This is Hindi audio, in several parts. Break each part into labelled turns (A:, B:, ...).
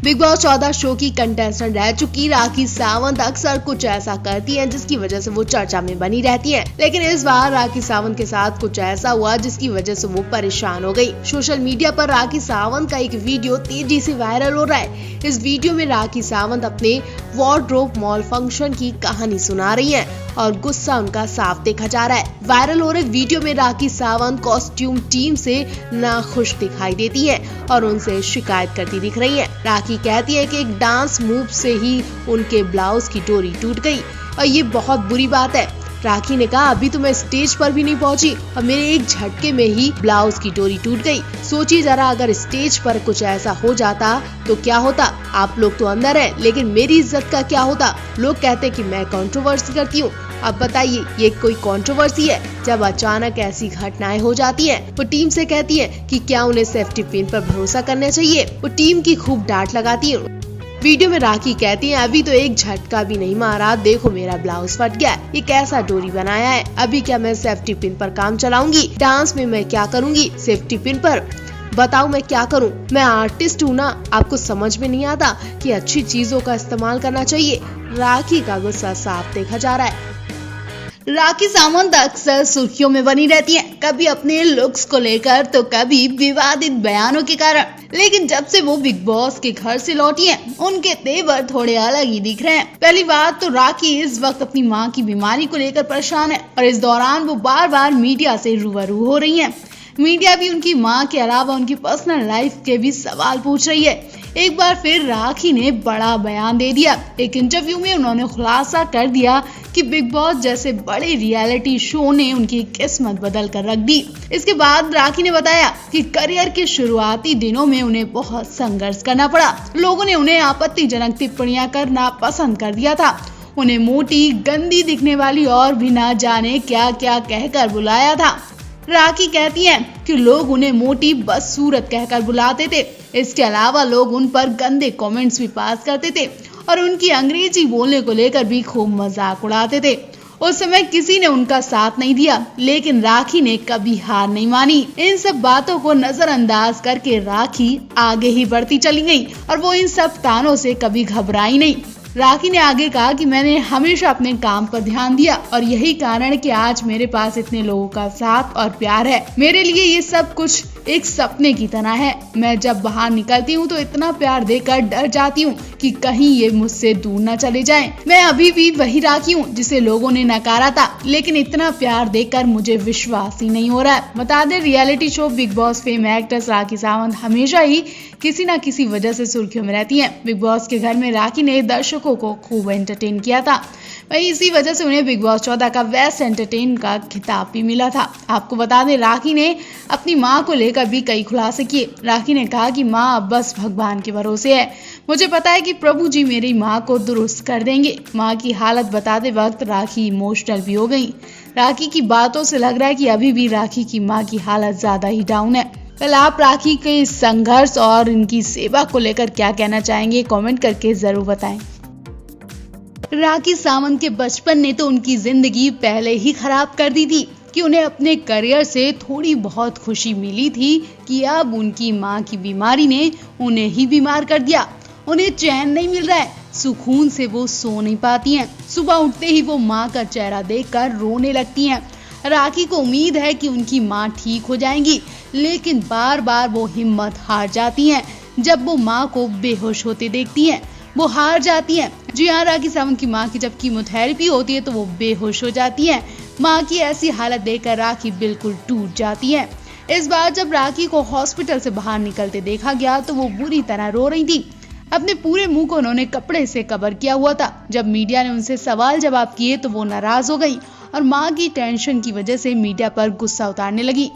A: बिग बॉस 14 शो की कंटेस्टेंट रह चुकी राखी सावंत अक्सर कुछ ऐसा करती हैं जिसकी वजह से वो चर्चा में बनी रहती हैं। लेकिन इस बार राखी सावंत के साथ कुछ ऐसा हुआ जिसकी वजह से वो परेशान हो गई। सोशल मीडिया पर राखी सावंत का एक वीडियो तेजी से वायरल हो रहा है। इस वीडियो में राखी सावंत अपने वार्डरोब मॉल फंक्शन की कहानी सुना रही है और गुस्सा उनका साफ देखा जा रहा है। वायरल हो रहे वीडियो में राखी सावंत कॉस्ट्यूम टीम से नाखुश दिखाई देती है और उनसे शिकायत करती दिख रही है। राखी कहती है कि एक डांस मूव से ही उनके ब्लाउज की डोरी टूट गई और ये बहुत बुरी बात है। राखी ने कहा, अभी तो मैं स्टेज पर भी नहीं पहुंची और मेरे एक झटके में ही ब्लाउज की डोरी टूट गई। सोचिए जरा, अगर स्टेज पर कुछ ऐसा हो जाता तो क्या होता। आप लोग तो अंदर हैं, लेकिन मेरी इज्जत का क्या होता। लोग कहते कि मैं कंट्रोवर्सी करती हूँ। अब बताइए, ये कोई कंट्रोवर्सी है? जब अचानक ऐसी घटनाएं हो जाती हैं, वो टीम से कहती है कि क्या उन्हें सेफ्टी पिन पर भरोसा करना चाहिए। वो टीम की खूब डांट लगाती है। वीडियो में राखी कहती है, अभी तो एक झटका भी नहीं मारा, देखो मेरा ब्लाउज फट गया, ये कैसा डोरी बनाया है। अभी क्या मैं सेफ्टी पिन पर काम चलाऊंगी? डांस में मैं क्या करूंगी सेफ्टी पिन पर? बताओ मैं क्या करूं? मैं आर्टिस्ट हूं ना। आपको समझ में नहीं आता कि अच्छी चीजों का इस्तेमाल करना चाहिए। राखी का गुस्सा साफ देखा जा रहा है। राखी सावंत अक्सर सुर्खियों में बनी रहती हैं, कभी अपने लुक्स को लेकर तो कभी विवादित बयानों के कारण। लेकिन जब से वो बिग बॉस के घर से लौटी हैं, उनके तेवर थोड़े अलग ही दिख रहे हैं। पहली बात तो राखी इस वक्त अपनी मां की बीमारी को लेकर परेशान है और इस दौरान वो बार बार मीडिया से रूबरू हो रही हैं। मीडिया भी उनकी मां के अलावा उनकी पर्सनल लाइफ के भी सवाल पूछ रही है। एक बार फिर राखी ने बड़ा बयान दे दिया। एक इंटरव्यू में उन्होंने खुलासा कर दिया कि बिग बॉस जैसे बड़े रियलिटी शो ने उनकी किस्मत बदल कर रख दी। इसके बाद राखी ने बताया कि करियर के शुरुआती दिनों में उन्हें बहुत संघर्ष करना पड़ा। लोगों ने उन्हें आपत्तिजनक टिप्पणियां करना पसंद कर दिया था। उन्हें मोटी, गंदी दिखने वाली और भी ना जाने क्या क्या कहकर बुलाया था। राखी कहती हैं कि लोग उन्हें मोटी बदसूरत कहकर बुलाते थे। इसके अलावा लोग उन पर गंदे कमेंट्स भी पास करते थे और उनकी अंग्रेजी बोलने को लेकर भी खूब मजाक उड़ाते थे। उस समय किसी ने उनका साथ नहीं दिया, लेकिन राखी ने कभी हार नहीं मानी। इन सब बातों को नजरअंदाज करके राखी आगे ही बढ़ती चली गई और वो इन सब तानों से कभी घबराई नहीं। राखी ने आगे कहा कि मैंने हमेशा अपने काम पर ध्यान दिया और यही कारण है कि आज मेरे पास इतने लोगों का साथ और प्यार है। मेरे लिए ये सब कुछ एक सपने की तरह है। मैं जब बाहर निकलती हूँ तो इतना प्यार देकर डर जाती हूँ कि कहीं ये मुझसे दूर न चले जाएं। मैं अभी भी वही राखी हूँ जिसे लोगों ने नकारा था, लेकिन इतना प्यार देकर मुझे विश्वास ही नहीं हो रहा है। बता दें, reality show Bigg Boss fame actress Rakhi Sawant हमेशा ही किसी न किसी वजह से सुर्खियों में रहती हैं। बिग बॉस के घर में राखी ने दर्शकों को खूब एंटरटेन किया था। वहीं इसी वजह से उन्हें बिग बॉस 14 का बेस्ट एंटरटेन का खिताब भी मिला था। आपको बता दें, राखी ने अपनी मां को लेकर भी कई खुलासे किए। राखी ने कहा कि मां अब बस भगवान के भरोसे है। मुझे पता है कि प्रभु जी मेरी मां को दुरुस्त कर देंगे। मां की हालत बताते वक्त राखी इमोशनल भी हो गई। राखी की बातों से लग रहा है कि अभी भी राखी की मां की हालत ज्यादा ही डाउन है। पहले आप राखी के संघर्ष और इनकी सेवा को लेकर क्या कहना चाहेंगे, कमेंट करके जरूर बताएं। राखी सावंत के बचपन ने तो उनकी जिंदगी पहले ही खराब कर दी थी कि उन्हें अपने करियर से थोड़ी बहुत खुशी मिली थी कि अब उनकी मां की बीमारी ने उन्हें ही बीमार कर दिया। उन्हें चैन नहीं मिल रहा है, सुकून से वो सो नहीं पाती हैं। सुबह उठते ही वो मां का चेहरा देखकर रोने लगती हैं। राखी को उम्मीद है कि उनकी मां ठीक हो जाएंगी, लेकिन बार बार वो हिम्मत हार जाती हैं। जब वो मां को बेहोश होते देखती हैं, वो हार जाती हैं। जी हाँ, राखी सावंत की मां की जब कीमोथेरेपी होती है तो वो बेहोश हो जाती हैं। मां की ऐसी हालत देखकर राखी बिल्कुल टूट जाती है। इस बार जब राखी को हॉस्पिटल से बाहर निकलते देखा गया तो वो बुरी तरह रो रही थी। अपने पूरे मुंह को उन्होंने कपड़े से कवर किया हुआ था। जब मीडिया ने उनसे सवाल जवाब किए तो वो नाराज हो गई और मां की टेंशन की वजह से मीडिया पर गुस्सा उतारने लगी।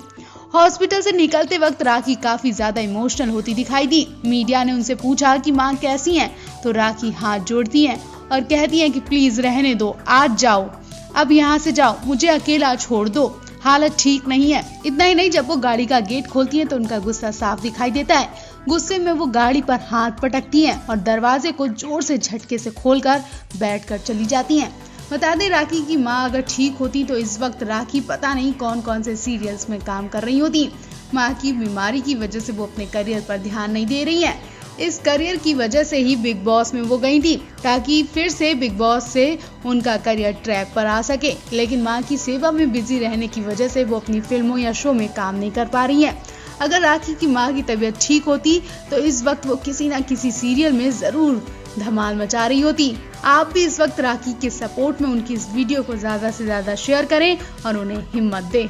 A: हॉस्पिटल से निकलते वक्त राखी काफी ज्यादा इमोशनल होती दिखाई दी। मीडिया ने उनसे पूछा कि मां कैसी हैं, तो राखी हाथ जोड़ती हैं और कहती हैं कि प्लीज रहने दो, आज जाओ, अब यहाँ से जाओ, मुझे अकेला छोड़ दो, हालत ठीक नहीं है। इतना ही नहीं, जब वो गाड़ी का गेट खोलती हैं तो उनका गुस्सा साफ दिखाई देता है। गुस्से में वो गाड़ी पर हाथ पटकती हैं और दरवाजे को जोर से झटके से खोलकर बैठकर चली जाती हैं। बता दें, राखी की मां अगर ठीक होती तो इस वक्त राखी पता नहीं कौन कौन से सीरियल्स में काम कर रही होती। मां की बीमारी की वजह से वो अपने करियर पर ध्यान नहीं दे रही हैं।
B: इस करियर की वजह से ही बिग बॉस में वो गई थी, ताकि फिर से बिग बॉस से उनका करियर ट्रैक पर आ सके। लेकिन मां की सेवा में बिजी रहने की वजह से वो अपनी फिल्मों या शो में काम नहीं कर पा रही हैं। अगर राखी की मां की तबीयत ठीक होती तो इस वक्त वो किसी न किसी सीरियल में जरूर धमाल मचा रही होती। आप भी इस वक्त राखी के सपोर्ट में उनकी इस वीडियो को ज्यादा से ज्यादा शेयर करें और उन्हें हिम्मत दें।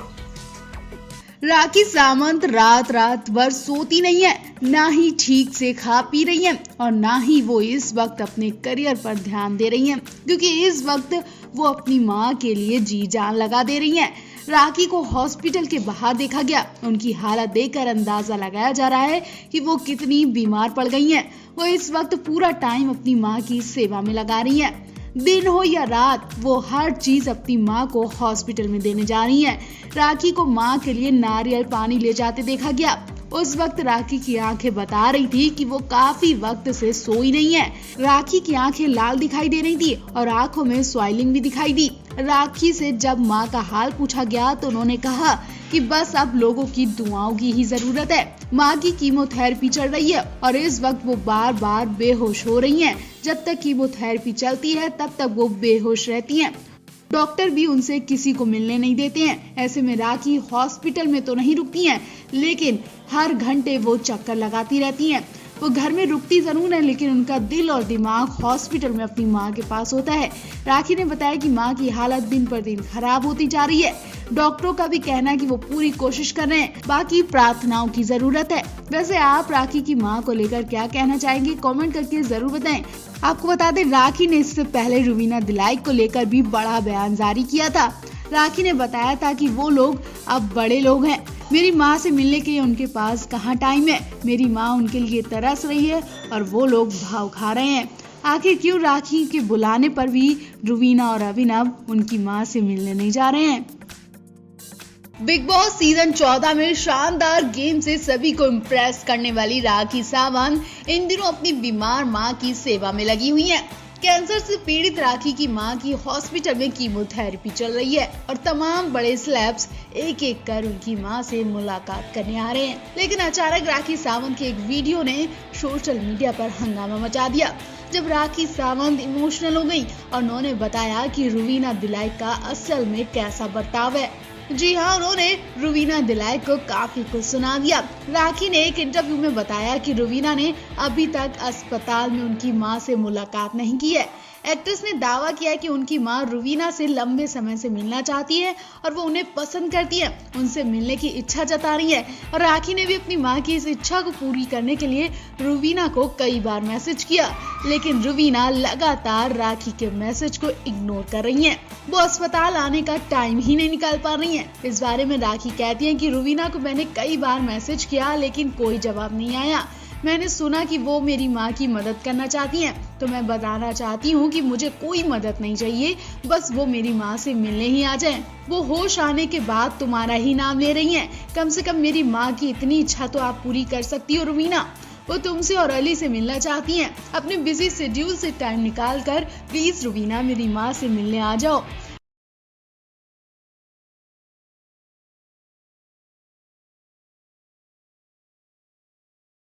B: राखी सावंत रात रात भर सोती नहीं है, ना ही ठीक से खा पी रही है और ना ही वो इस वक्त अपने करियर पर ध्यान दे रही है, क्योंकि इस वक्त वो अपनी माँ के लिए जी जान लगा दे रही है। राखी को हॉस्पिटल के बाहर देखा गया। उनकी हालत देखकर अंदाजा लगाया जा रहा है कि वो कितनी बीमार पड़ गई हैं। वो इस वक्त पूरा टाइम अपनी माँ की सेवा में लगा रही हैं। दिन हो या रात वो हर चीज अपनी माँ को हॉस्पिटल में देने जा रही हैं। राखी को माँ के लिए नारियल पानी ले जाते देखा गया। उस वक्त राखी की आंखें बता रही थी कि वो काफी वक्त से सोई नहीं है। राखी की आंखें लाल दिखाई दे रही थी और आंखों में स्वेलिंग भी दिखाई दी। राखी से जब माँ का हाल पूछा गया तो उन्होंने कहा कि बस अब लोगों की दुआओं की ही जरूरत है। माँ की कीमोथेरेपी चल रही है और इस वक्त वो बार बार बेहोश हो रही हैं। जब तक कीमोथेरेपी चलती है तब तक वो बेहोश रहती हैं। डॉक्टर भी उनसे किसी को मिलने नहीं देते हैं। ऐसे में राखी हॉस्पिटल में तो नहीं रुकती हैं, लेकिन हर घंटे वो चक्कर लगाती रहती हैं। वो घर में रुकती जरूर है, लेकिन उनका दिल और दिमाग हॉस्पिटल में अपनी माँ के पास होता है। राखी ने बताया कि माँ की हालत दिन पर दिन खराब होती जा रही है। डॉक्टरों का भी कहना है कि वो पूरी कोशिश कर रहे हैं, बाकी प्रार्थनाओं की जरूरत है। वैसे आप राखी की माँ को लेकर क्या कहना चाहेंगे, कमेंट करके जरूर बताएं। आपको बता दें, राखी ने इससे पहले रुवीना दिलाइक को लेकर भी बड़ा बयान जारी किया था। राखी ने बताया था कि वो लोग अब बड़े लोग हैं, मेरी माँ से मिलने के लिए उनके पास कहाँ टाइम है। मेरी माँ उनके लिए तरस रही है और वो लोग भाव खा रहे हैं। आखिर क्यों राखी के बुलाने पर भी रुवीना और अभिनव उनकी माँ से मिलने नहीं जा रहे हैं। बिग बॉस सीजन 14 में शानदार गेम से सभी को इम्प्रेस करने वाली राखी सावंत इन दिनों अपनी बीमार मां की सेवा में लगी हुई हैं। कैंसर से पीड़ित राखी की मां की हॉस्पिटल में कीमोथेरेपी चल रही है और तमाम बड़े सेलेब्स एक एक कर उनकी मां से मुलाकात करने आ रहे हैं। लेकिन अचानक राखी सावंत के एक वीडियो ने सोशल मीडिया पर हंगामा मचा दिया, जब राखी सावंत इमोशनल हो गई और उन्होंने बताया कि रुवीना दिलाइक का असल में कैसा बर्ताव है। जी हाँ, उन्होंने रुवीना दिलाइक को काफी कुछ सुना दिया। राखी ने एक इंटरव्यू में बताया कि रुवीना ने अभी तक अस्पताल में उनकी मां से मुलाकात नहीं की है। एक्ट्रेस ने दावा किया कि उनकी मां रुवीना से लंबे समय से मिलना चाहती है और वो उन्हें पसंद करती है, उनसे मिलने की इच्छा जता रही है। और राखी ने भी अपनी मां की इस इच्छा को पूरी करने के लिए रुवीना को कई बार मैसेज किया, लेकिन रुवीना लगातार राखी के मैसेज को इग्नोर कर रही हैं। वो अस्पताल आने का टाइम ही नहीं निकाल पा रही हैं। इस बारे में राखी कहती हैं कि रुवीना को मैंने कई बार मैसेज किया, लेकिन कोई जवाब नहीं आया। मैंने सुना कि वो मेरी माँ की मदद करना चाहती हैं, तो मैं बताना चाहती हूँ कि मुझे कोई मदद नहीं चाहिए, बस वो मेरी माँ से मिलने ही आ जाएं। वो होश आने के बाद तुम्हारा ही नाम ले रही हैं। कम से कम मेरी माँ की इतनी इच्छा तो आप पूरी कर सकती हो रुवीना। वो तुमसे और अली से मिलना चाहती हैं। अपने बिजी शेड्यूल से टाइम निकाल कर प्लीज रुवीना मेरी माँ से मिलने आ जाओ।